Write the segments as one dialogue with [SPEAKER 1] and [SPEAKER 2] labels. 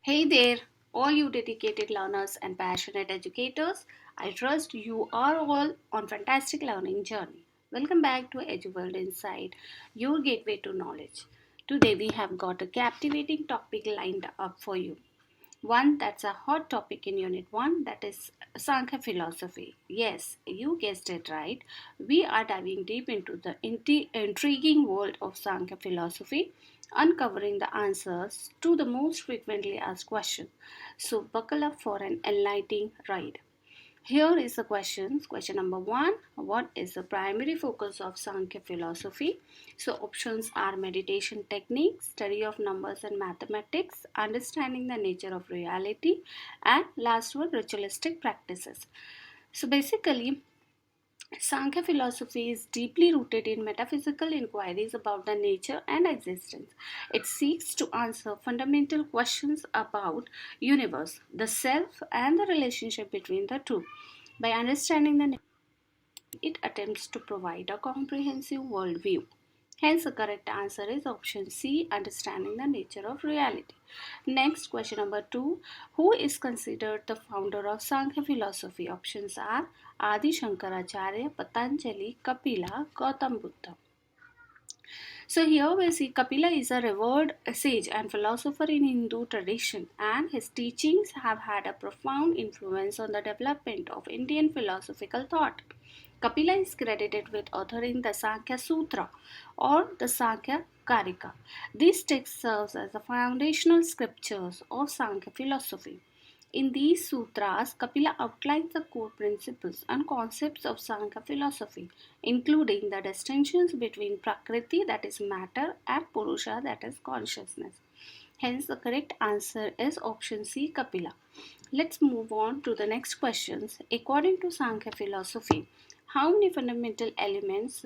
[SPEAKER 1] Hey there, all you dedicated learners and passionate educators. I trust you are all on fantastic learning journey. Welcome back to EduWorldInsight, your gateway to knowledge. Today we have got a captivating topic lined up for you. One that's a hot topic in Unit 1, that is Samkhya Philosophy. Yes, you guessed it right. We are diving deep into the intriguing world of Samkhya Philosophy, uncovering the answers to the most frequently asked questions. So, buckle up for an enlightening ride. Here is the questions. Question number 1. What is the primary focus of Samkhya philosophy? So options are meditation techniques, study of numbers and mathematics, understanding the nature of reality, and last one, ritualistic practices. So basically, Sankhya philosophy is deeply rooted in metaphysical inquiries about the nature and existence. It seeks to answer fundamental questions about universe, the self, and the relationship between the two. By understanding the nature, it attempts to provide a comprehensive worldview. Hence, the correct answer is option C, understanding the nature of reality. Next, question number 2. Who is considered the founder of Sankhya philosophy? Options are Adi Shankaracharya, Patanjali, Kapila, Gautam Buddha. So here we see Kapila is a revered sage and philosopher in Hindu tradition, and his teachings have had a profound influence on the development of Indian philosophical thought. Kapila is credited with authoring the Sankhya Sutra or the Sankhya Karika. This text serves as the foundational scriptures of Sankhya philosophy. In these sutras, Kapila outlines the core principles and concepts of Sankhya philosophy, including the distinctions between Prakriti, that is matter, and Purusha, that is consciousness. Hence, the correct answer is option C, Kapila. Let's move on to the next questions. According to Sankhya philosophy, how many fundamental elements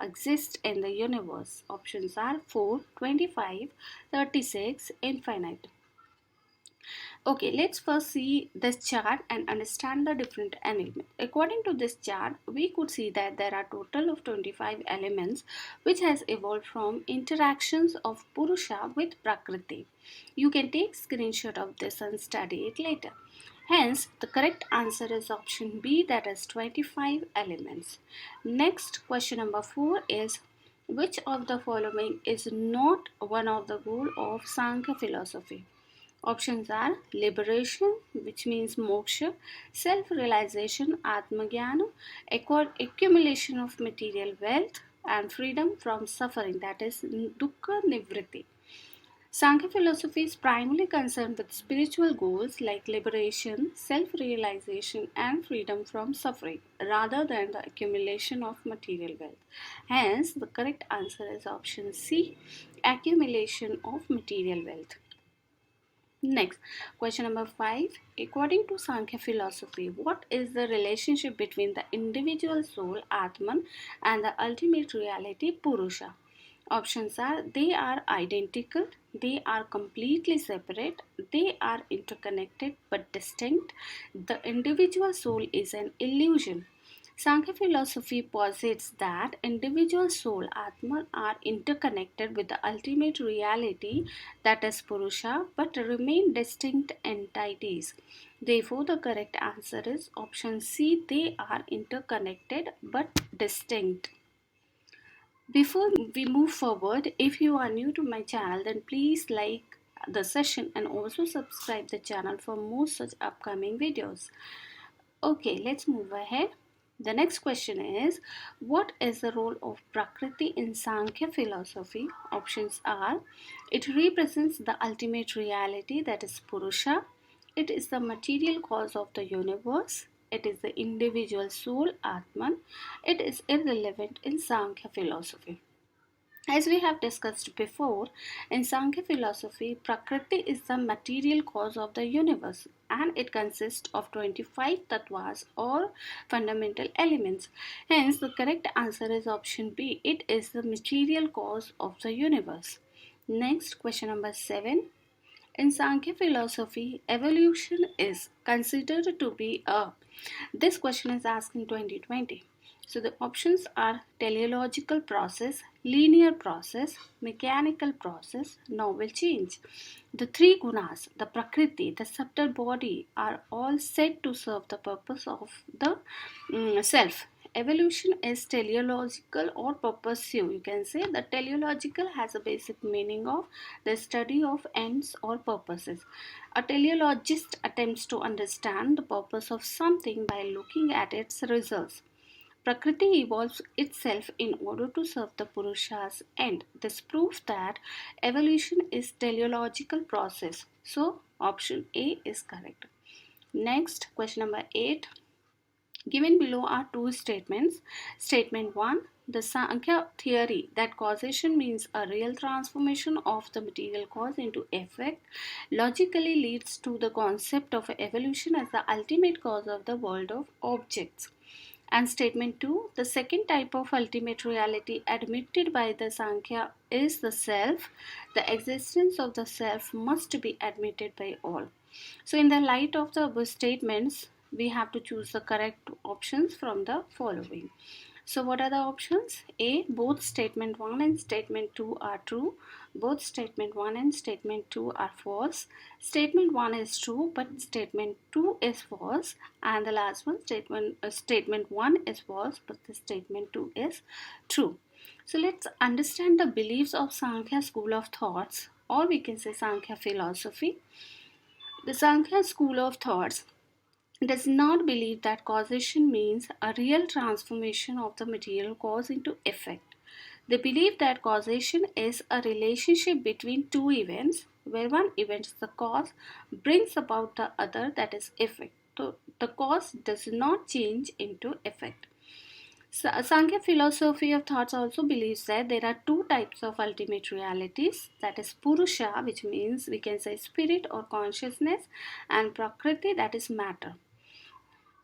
[SPEAKER 1] exist in the universe? Options are 4, 25, 36, infinite. Okay, let's first see this chart and understand the different elements. According to this chart, we could see that there are total of 25 elements which has evolved from interactions of Purusha with Prakriti. You can take screenshot of this and study it later. Hence, the correct answer is option B, that is 25 elements. Next, question number 4 is, which of the following is not one of the goal of Sankhya philosophy? Options are liberation, which means moksha, self realization, atmagyan, accumulation of material wealth, and freedom from suffering, that is dukkha nivritti. Sankhya philosophy is primarily concerned with spiritual goals like liberation, self realization, and freedom from suffering rather than the accumulation of material wealth. Hence, the correct answer is option C, accumulation of material wealth. Next, question number 5. According to Sankhya philosophy, what is the relationship between the individual soul, Atman, and the ultimate reality, Purusha? Options are they are identical, they are completely separate, they are interconnected but distinct, the individual soul is an illusion. Sankhya philosophy posits that individual soul, Atman, are interconnected with the ultimate reality, that is Purusha, but remain distinct entities. Therefore, the correct answer is option C, they are interconnected but distinct. Before we move forward, if you are new to my channel, then please like the session and also subscribe the channel for more such upcoming videos. Okay, let's move ahead. The next question is, what is the role of Prakriti in Sankhya philosophy? Options are, it represents the ultimate reality, that is Purusha. It is the material cause of the universe. It is the individual soul, Atman. It is irrelevant in Sankhya philosophy. As we have discussed before, in Sankhya philosophy, Prakriti is the material cause of the universe and it consists of 25 tattvas or fundamental elements. Hence, the correct answer is option B. It is the material cause of the universe. Next, question number 7. In Sankhya philosophy, evolution is considered to be a. This question is asked in 2020. So the options are teleological process, linear process, mechanical process, novel change. The three gunas, the prakriti, the subtle body, are all said to serve the purpose of the self. Evolution is teleological or purposive. You can say the teleological has a basic meaning of the study of ends or purposes. A teleologist attempts to understand the purpose of something by looking at its results. Prakriti evolves itself in order to serve the Purusha's end. This proves that evolution is teleological process. So option A is correct. Next, question number 8. Given below are two statements. Statement 1. The Samkhya theory that causation means a real transformation of the material cause into effect logically leads to the concept of evolution as the ultimate cause of the world of objects. And statement 2, the second type of ultimate reality admitted by the Samkhya is the self. The existence of the self must be admitted by all. So, in the light of the above statements, we have to choose the correct options from the following. So, what are the options? A. Both statement 1 and statement 2 are true. Both statement 1 and statement 2 are false. Statement 1 is true, but statement 2 is false. And the last one, statement 1 is false, but the statement 2 is true. So, let's understand the beliefs of Samkhya school of thoughts, or we can say Samkhya philosophy. The Samkhya school of thoughts does not believe that causation means a real transformation of the material cause into effect. They believe that causation is a relationship between two events where one event, the cause, brings about the other, that is effect. So the cause does not change into effect. Sankhya philosophy of thoughts also believes that there are two types of ultimate realities, that is Purusha, which means we can say spirit or consciousness, and Prakriti, that is matter.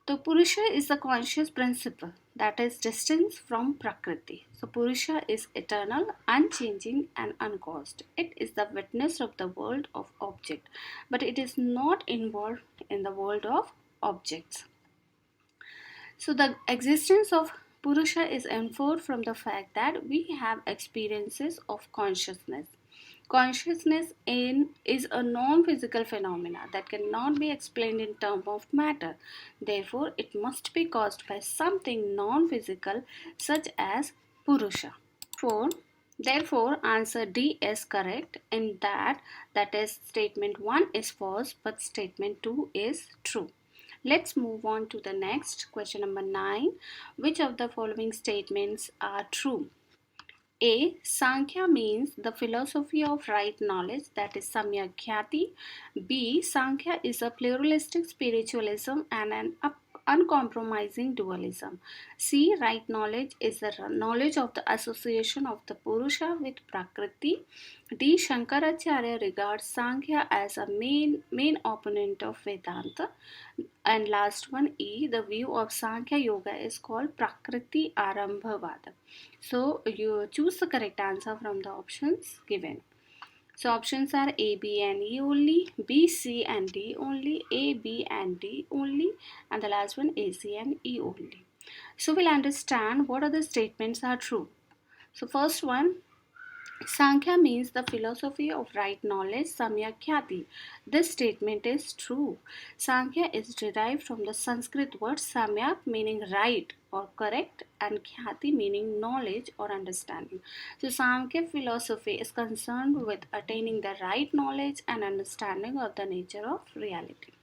[SPEAKER 1] So Purusha is the conscious principle that is distinct from Prakriti. So Purusha is eternal, unchanging and uncaused. It is the witness of the world of object, but it is not involved in the world of objects. So the existence of Purusha is inferred from the fact that we have experiences of consciousness. Is a non-physical phenomena that cannot be explained in terms of matter. Therefore, it must be caused by something non-physical such as Purusha. Therefore, answer D is correct in that is statement 1 is false but statement 2 is true. Let's move on to the next question number 9. Which of the following statements are true? A. Samkhya means the philosophy of right knowledge, that is Samyakyati. B. Samkhya is a pluralistic spiritualism and an uncompromising dualism. C. Right knowledge is the knowledge of the association of the Purusha with Prakriti. D. Shankaracharya regards Samkhya as a main opponent of Vedanta. And last one, E. The view of Samkhya Yoga is called Prakriti Arambhavada. So you choose the correct answer from the options given. So options are A, B and E only, B, C and D only, A, B and D only, and the last one A, C and E only. So we'll understand what are the statements are true. So first one, Sankhya means the philosophy of right knowledge, Samyakyati. This statement is true. Sankhya is derived from the Sanskrit word Samyak meaning right or correct and Khyati meaning knowledge or understanding. So Sankhya philosophy is concerned with attaining the right knowledge and understanding of the nature of reality.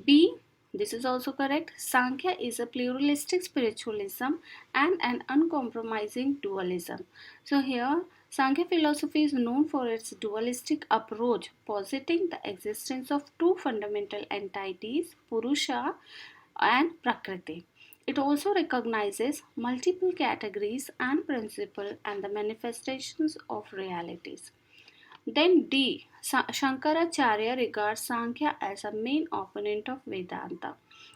[SPEAKER 1] B. This is also correct. Sankhya is a pluralistic spiritualism and an uncompromising dualism. So here Sankhya philosophy is known for its dualistic approach, positing the existence of two fundamental entities, Purusha and Prakriti. It also recognizes multiple categories and principles and the manifestations of realities. Then D. Shankaracharya regards Sankhya as a main opponent of Vedanta.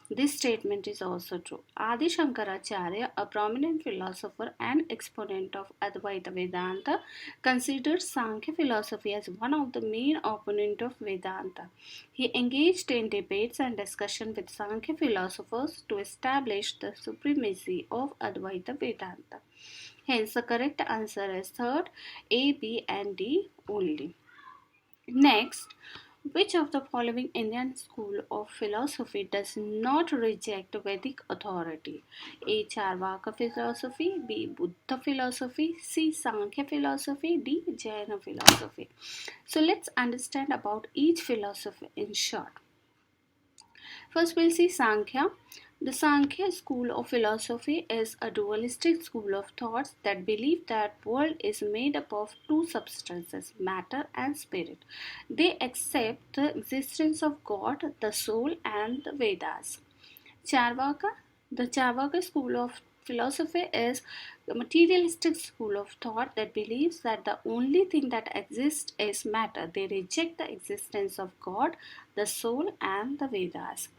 [SPEAKER 1] This statement is also true. Adi Shankaracharya, a prominent philosopher and exponent of Advaita Vedanta, considered Samkhya philosophy as one of the main opponents of Vedanta. He engaged in debates and discussion with Samkhya philosophers to establish the supremacy of Advaita Vedanta. Hence, the correct answer is third, A, B, and D only. Next, which of the following Indian school of philosophy does not reject Vedic authority? A. Charvaka philosophy, B. Buddha philosophy, C. Samkhya philosophy, D. Jaina philosophy. So let's understand about each philosophy in short. First, we'll see Samkhya. The Samkhya school of philosophy is a dualistic school of thoughts that believe that world is made up of two substances, matter and spirit. They accept the existence of God, the soul, and the Vedas. Charvaka. The Charvaka school of philosophy is a materialistic school of thought that believes that the only thing that exists is matter. They reject the existence of God, the soul, and the Vedas.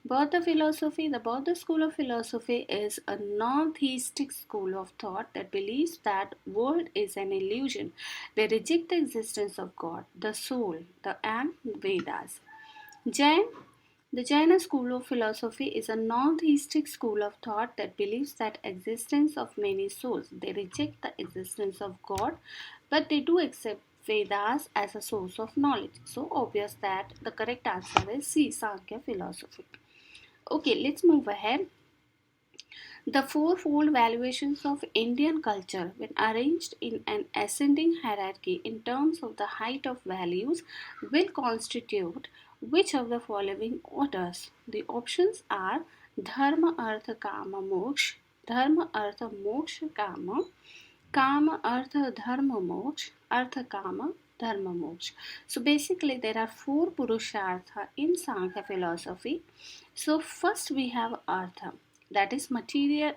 [SPEAKER 1] Bauddha philosophy. The Bauddha school of philosophy is a non-theistic school of thought that believes that world is an illusion. They reject the existence of God, the soul, and Vedas. Jain. The Jaina school of philosophy is a non-theistic school of thought that believes that existence of many souls. They reject the existence of God, but they do accept Vedas as a source of knowledge. So obvious that the correct answer is C, Sankhya philosophy. Okay, let's move ahead. The fourfold valuations of Indian culture, when arranged in an ascending hierarchy in terms of the height of values, will constitute which of the following orders? The options are Dharma, Artha, Kama, Moksha, Dharma, Artha, Moksha, Kama, Kama, Artha, Dharma, Moksha, Artha, Kama, Dharma, Moksha. So basically, there are four Purushartha in Sankhya philosophy. So first we have Artha, that is material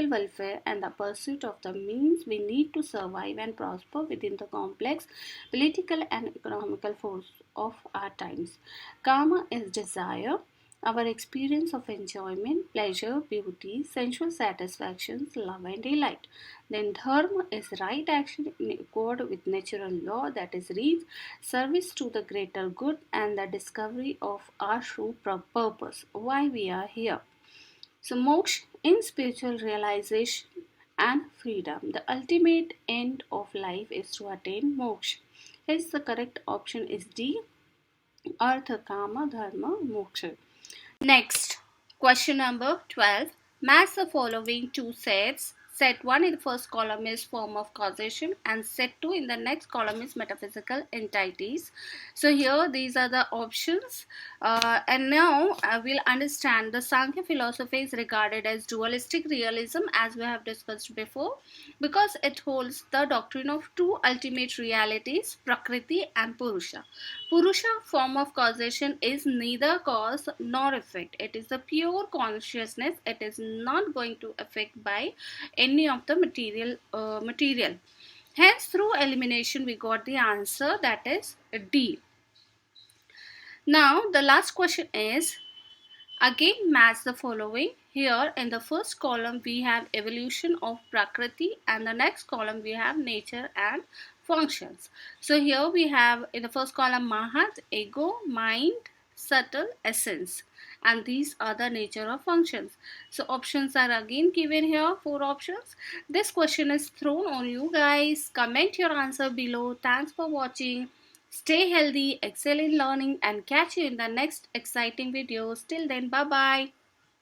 [SPEAKER 1] welfare and the pursuit of the means we need to survive and prosper within the complex political and economical force of our times. Kama is desire, our experience of enjoyment, pleasure, beauty, sensual satisfactions, love and delight. Then dharma is right action in accord with natural law, that is reads service to the greater good and the discovery of our true purpose, why we are here. So moksha in spiritual realization and freedom. The ultimate end of life is to attain moksha. Hence the correct option is D, Artha, Kama, Dharma, Moksha. Next, question number 12. Match the following two sets. Set 1 in the first column is form of causation and set 2 in the next column is metaphysical entities. So here these are the options and now we'll understand the Sankhya philosophy is regarded as dualistic realism as we have discussed before because it holds the doctrine of two ultimate realities, Prakriti and Purusha. Purusha form of causation is neither cause nor effect. It is a pure consciousness. It is not going to affect by any of the material. Hence, through elimination, we got the answer that is D. Now, the last question is again match the following. Here in the first column we have evolution of Prakriti and the next column we have nature and functions. So here we have in the first column Mahat, ego, mind, subtle, essence, and these are the nature of functions. So options are again given here, four options. This question is thrown on you guys. Comment your answer below. Thanks for watching. Stay healthy, excel in learning, and catch you in the next exciting videos. Till then, bye bye.